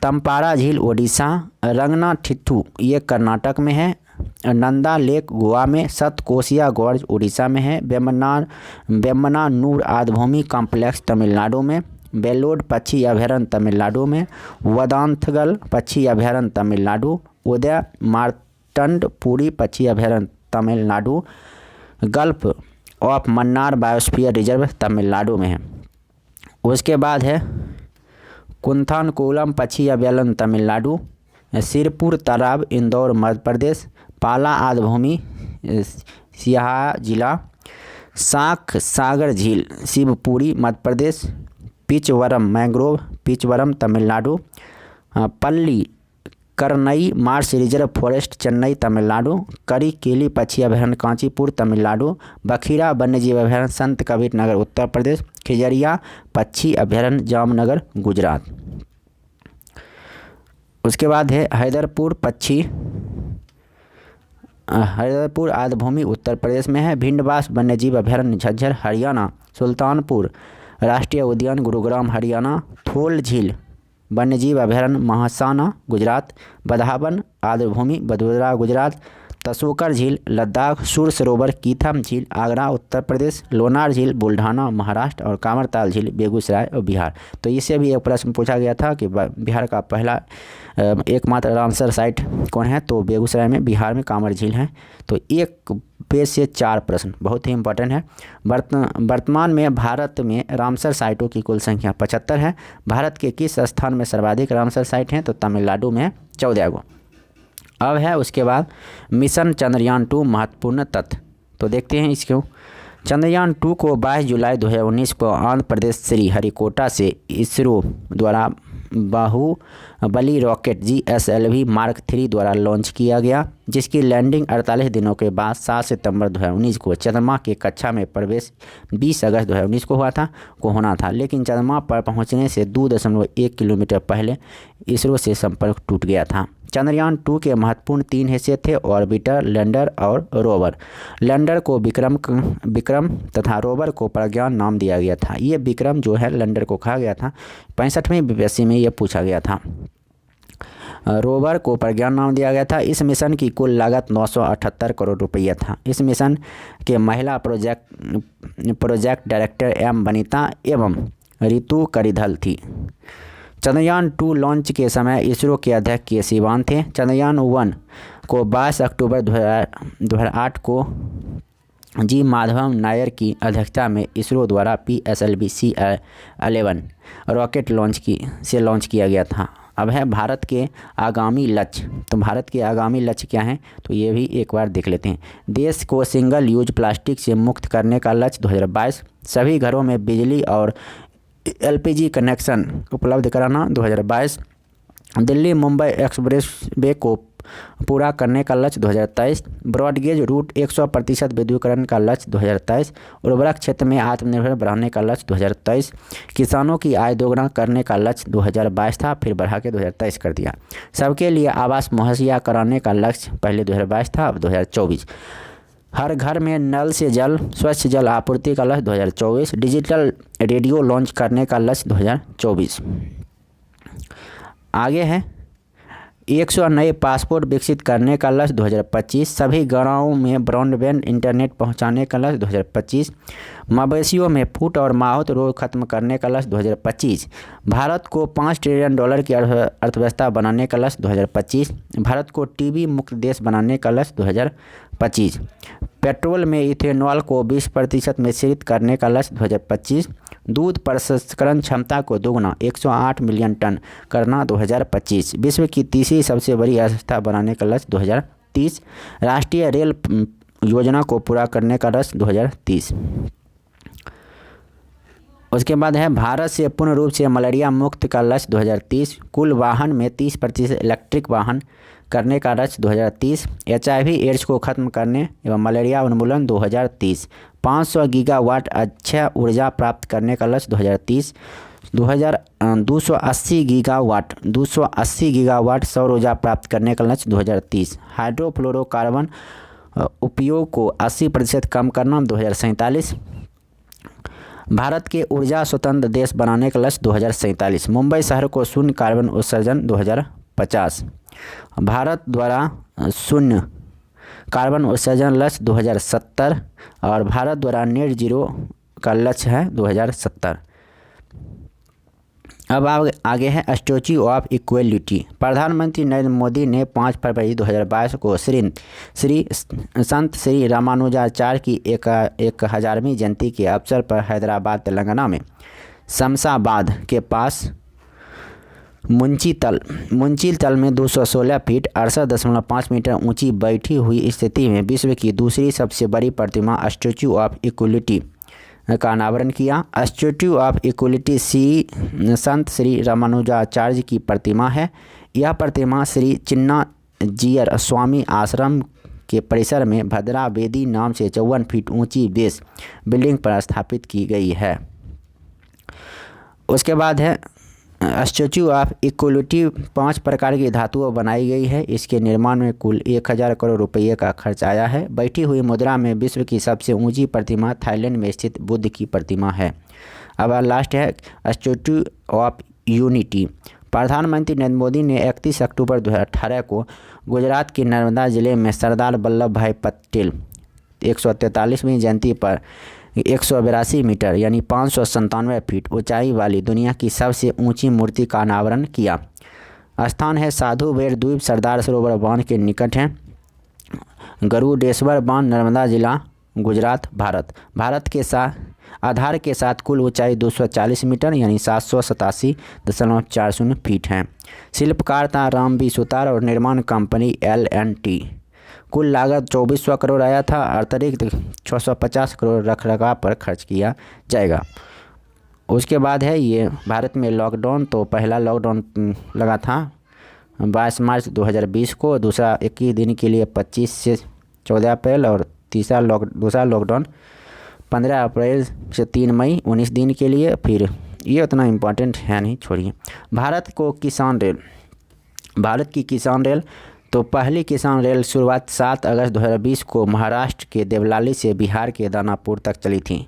तंपारा झील ओडिशा। रंगनाथिट्टू ये कर्नाटक में है। नंदा लेक गोवा में। सतकोसिया गॉर्ज उड़ीसा में है। वेम्बनानूर आर्द्रभूमि कॉम्प्लेक्स तमिलनाडु में। बेलोड पक्षी अभयारण्य तमिलनाडु में। वदांथगल पक्षी अभयारण्य तमिलनाडु। उदय मार्तंडपुरी पक्षी अभयारण्य Tamil Nadu. Gulf of Mannar biosphere reserve Tamil Nadu में है। उसके बाद है कुंथानकुलम पक्षी अभयारण्य तमिलनाडु। सिरपुर तालाब इंदौर मध्य प्रदेश। पाला आर्द्रभूमि सियाहा जिला। साख सागर झील Shivpuri Madhya Pradesh. Pichavaram mangrove Pichavaram Tamil Nadu. Pallikaranai marsh reserve forest Chennai Tamil Nadu. Karikili पक्षी अभयारण्य कांचीपुर तमिलनाडु। बखीरा वन्यजीव अभयारण्य संत कबीर नगर उत्तर प्रदेश। खिजरिया पक्षी अभयारण्य जामनगर गुजरात। उसके बाद है हैदरपुर आर्द्रभूमि उत्तर प्रदेश में है। भिंडवास वन्यजीव अभयारण्य झज्जर हरियाणा। सुल्तानपुर राष्ट्रीय उद्यान गुरुग्राम हरियाणा। थोल झील वन्यजीव अभयारण्य महासाना गुजरात। बधावन आर्द्रभूमि वडोदरा गुजरात। तसोकर झील लद्दाख। सुर सरोवर कीथम झील आगरा उत्तर प्रदेश। लोनार झील बुल्ढाना महाराष्ट्र और कांवरताल झील बेगूसराय और बिहार। तो इससे भी एक प्रश्न पूछा गया था कि बिहार का पहला एकमात्र रामसर साइट कौन है, तो बेगूसराय में बिहार में कांवर झील है। तो एक पेज से 4 प्रश्न बहुत ही इंपॉर्टेंट है। वर्तमान में भारत में रामसर साइटों की कुल संख्या 75 है। भारत के किस स्थान में सर्वाधिक रामसर साइट हैं, तो तमिलनाडु में 14 गो। अब है उसके बाद मिशन चंद्रयान 2 महत्वपूर्ण तथ्य, तो देखते हैं इसको। चंद्रयान 2 को 22 जुलाई 2019 को आंध्र प्रदेश श्री हरिकोटा से इसरो द्वारा बाहुबली रॉकेट GSLV Mark 3 द्वारा लॉन्च किया गया, जिसकी लैंडिंग 48 दिनों के बाद 7 सितंबर 2019 को चंद्रमा के कक्षा में प्रवेश 20 अगस्त 2019 को होना था, लेकिन चंद्रमा पर पहुंचने से 2.1 किलोमीटर पहले इसरो से संपर्क टूट गया था। चंद्रयान 2 के महत्वपूर्ण 3 हिस्से थे, ऑर्बिटर, लैंडर और रोवर। लैंडर को विक्रम तथा रोवर को प्रज्ञान नाम दिया गया था। ये विक्रम जो है लैंडर को कहा गया था, 65वीं बीपीएससी में ये पूछा गया था। रोवर को प्रज्ञान नाम दिया गया था। इस मिशन की कुल लागत 978 करोड़ रुपया था। इस मिशन के महिला प्रोजेक्ट डायरेक्टर एम वनिता एवं रितु करिधल थी। चंद्रयान 2 लॉन्च के समय इसरो के अध्यक्ष के सिवान थे। चंद्रयान 1 को 22 अक्टूबर 2008 को जी माधवम नायर की अध्यक्षता में इसरो द्वारा PSLV-C11 रॉकेट लॉन्च किया गया था। अब है भारत के आगामी लक्ष्य। तो भारत के आगामी लक्ष्य क्या हैं, तो ये भी एक बार देख लेते हैं। देश को सिंगल यूज प्लास्टिक से मुक्त करने का लक्ष्य 2022। सभी घरों में बिजली और LPG कनेक्शन उपलब्ध कराना 2022। दिल्ली मुंबई एक्सप्रेस वे को पूरा करने का लक्ष्य 2023। ब्रॉडगेज रूट 100% विद्युतीकरण का लक्ष्य 2023। उर्वरक क्षेत्र में आत्मनिर्भर बढ़ाने का लक्ष्य 2023। किसानों की आय दोगुना करने का लक्ष्य 2022 था, फिर बढ़ा के 2023 कर दिया। सबके लिए आवास मुहैया कराने का लक्ष्य पहले 2022 था, अब 2024। हर घर में नल से जल, स्वच्छ जल आपूर्ति का लक्ष्य 2024। डिजिटल रेडियो लॉन्च करने का लक्ष्य 2024। आगे है 100 नए पासपोर्ट विकसित करने का लक्ष्य 2025। सभी गाँवों में ब्रॉडबैंड इंटरनेट पहुंचाने का लक्ष्य 2025। मवेशियों में फुट और माहुत रोग खत्म करने का लक्ष्य 2025। भारत को $5 ट्रिलियन की अर्थव्यवस्था बनाने का लक्ष्य 2025। भारत को टीबी मुक्त देश बनाने का लक्ष्य 2025। पेट्रोल में इथेनॉल को 20% मिश्रित करने का लक्ष्य 2025। दूध प्रसंस्करण क्षमता को दोगुना 108 मिलियन टन करना 2025। विश्व की तीसरी सबसे बड़ी अर्थव्यवस्था बनाने का लक्ष्य 2030। राष्ट्रीय रेल योजना को पूरा करने का लक्ष्य 2030। उसके बाद है भारत से पूर्ण रूप से मलेरिया मुक्त का लक्ष्य 2030। कुल वाहन में 30% इलेक्ट्रिक वाहन करने का लक्ष्य 2030। HIV एड्स को खत्म करने एवं मलेरिया उन्मूलन 2030। 500 गीगावाट अक्षय ऊर्जा प्राप्त करने का लक्ष्य 2030। 280 गीगावाट सौर ऊर्जा प्राप्त करने का लक्ष्य 2030। हाइड्रोफ्लोरोकार्बन उपयोग को 80% कम करना 2047। भारत के ऊर्जा स्वतंत्र देश बनाने का लक्ष्य 2047। मुंबई शहर को शून्य कार्बन उत्सर्जन 2050। भारत द्वारा शून्य कार्बन उत्सर्जन लक्ष्य 2070 और भारत द्वारा नेट जीरो का लक्ष्य है 2070। अब आगे है स्टैच्यू ऑफ इक्वलिटी। प्रधानमंत्री नरेंद्र मोदी ने 5 फरवरी 2022 को संत श्री रामानुजाचार्य की 1000वीं जयंती के अवसर पर हैदराबाद तेलंगाना में शमशाबाद के पास मुंची तल में 216 फीट 68.5 मीटर ऊंची बैठी हुई स्थिति में विश्व की दूसरी सबसे बड़ी प्रतिमा स्टैच्यू ऑफ इक्वलिटी का अनावरण किया। स्टैच्यू ऑफ इक्वलिटी संत श्री रामानुजाचार्य की प्रतिमा है। यह प्रतिमा श्री चिन्नाजीयर स्वामी आश्रम के परिसर में भद्रा वेदी नाम से 54 फीट ऊंची बेस बिल्डिंग पर स्थापित की गई है। उसके बाद है स्टैच्यू ऑफ इक्वलिटी 5 प्रकार की धातुओं बनाई गई है। इसके निर्माण में कुल 1000 करोड़ रुपये का खर्च आया है। बैठी हुई मुद्रा में विश्व की सबसे ऊंची प्रतिमा थाईलैंड में स्थित बुद्ध की प्रतिमा है। अब लास्ट है स्टैच्यू ऑफ यूनिटी। प्रधानमंत्री नरेंद्र मोदी ने 31 अक्टूबर 2018 को गुजरात के नर्मदा जिले में सरदार वल्लभ भाई पटेल 143वीं जयंती पर 182 मीटर यानी 597 फीट ऊंचाई वाली दुनिया की सबसे ऊंची मूर्ति का अनावरण किया। स्थान है साधु बेट द्वीप सरदार सरोवर बांध के निकट है। गरुडेश्वर बांध नर्मदा जिला गुजरात भारत के साथ आधार के साथ कुल ऊंचाई 240 मीटर यानी 787.40 फीट है। शिल्पकार था राम बी सुतार और निर्माण कंपनी L&T। कुल लागत 2400 करोड़ आया था। अतिरिक्त 650 करोड़ रखरखाव पर खर्च किया जाएगा। उसके बाद है ये भारत में लॉकडाउन। तो पहला लॉकडाउन लगा था 22 मार्च 2020 को, दूसरा 21 दिन के लिए 25 से 14 अप्रैल और दूसरा लॉकडाउन 15 अप्रैल से 3 मई 19 दिन के लिए। फिर ये उतना इम्पोर्टेंट है नहीं, छोड़िए। भारत को किसान रेल भारत की किसान रेल, तो पहली किसान रेल शुरुआत 7 अगस्त 2020 को महाराष्ट्र के देवलाली से बिहार के दानापुर तक चली थी।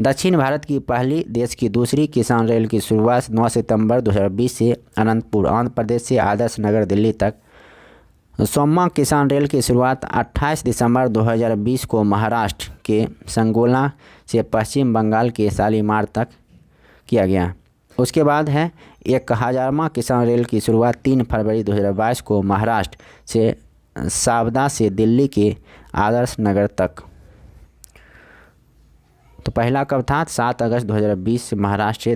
दक्षिण भारत की पहली, देश की दूसरी किसान रेल की शुरुआत 9 सितंबर 2020 से अनंतपुर, आंध्र प्रदेश से आदर्श नगर, दिल्ली तक। सोम्मा किसान रेल की शुरुआत 28 दिसंबर 2020 को महाराष्ट्र के संगोला से पश्चिम बंगाल के शालीमार तक किया गया। उसके बाद है 1000वां किसान रेल की शुरुआत 3 फरवरी 2022 को महाराष्ट्र से सावदा से दिल्ली के आदर्श नगर तक। तो पहला कब था? 7 अगस्त 2020 महाराष्ट्र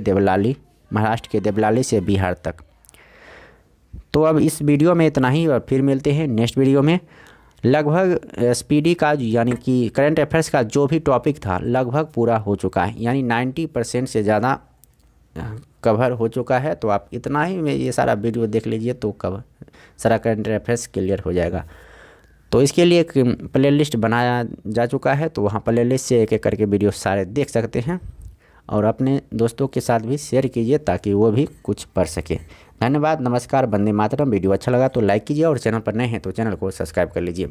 के देवलाली से बिहार तक। तो अब इस वीडियो में इतना ही, और फिर मिलते हैं नेक्स्ट वीडियो में। लगभग एसपीडी का यानी कि करंट अफेयर्स का जो भी टॉपिक था लगभग पूरा हो चुका है, यानी 90% से ज़्यादा कवर हो चुका है। तो आप इतना ही में ये सारा वीडियो देख लीजिए तो कवर सारा करंट अफेयर्स क्लियर हो जाएगा। तो इसके लिए एक प्लेलिस्ट बनाया जा चुका है, तो वहाँ प्लेलिस्ट से एक एक करके वीडियो सारे देख सकते हैं, और अपने दोस्तों के साथ भी शेयर कीजिए ताकि वो भी कुछ पढ़ सके। धन्यवाद, नमस्कार, वंदे मातरम। वीडियो अच्छा लगा तो लाइक कीजिए, और चैनल पर नए हैं तो चैनल को सब्सक्राइब कर लीजिए।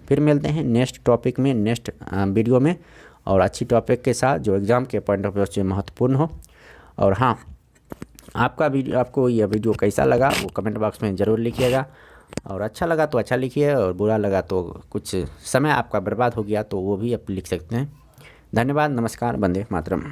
फिर मिलते हैं नेक्स्ट टॉपिक में, नेक्स्ट वीडियो में, और अच्छी टॉपिक के साथ जो एग्ज़ाम के पॉइंट ऑफ व्यू से महत्वपूर्ण हो। और हाँ, आपको यह वीडियो कैसा लगा वो कमेंट बॉक्स में ज़रूर लिखिएगा, और अच्छा लगा तो अच्छा लिखिए, और बुरा लगा तो कुछ समय आपका बर्बाद हो गया तो वो भी आप लिख सकते हैं। धन्यवाद, नमस्कार, वंदे मातरम।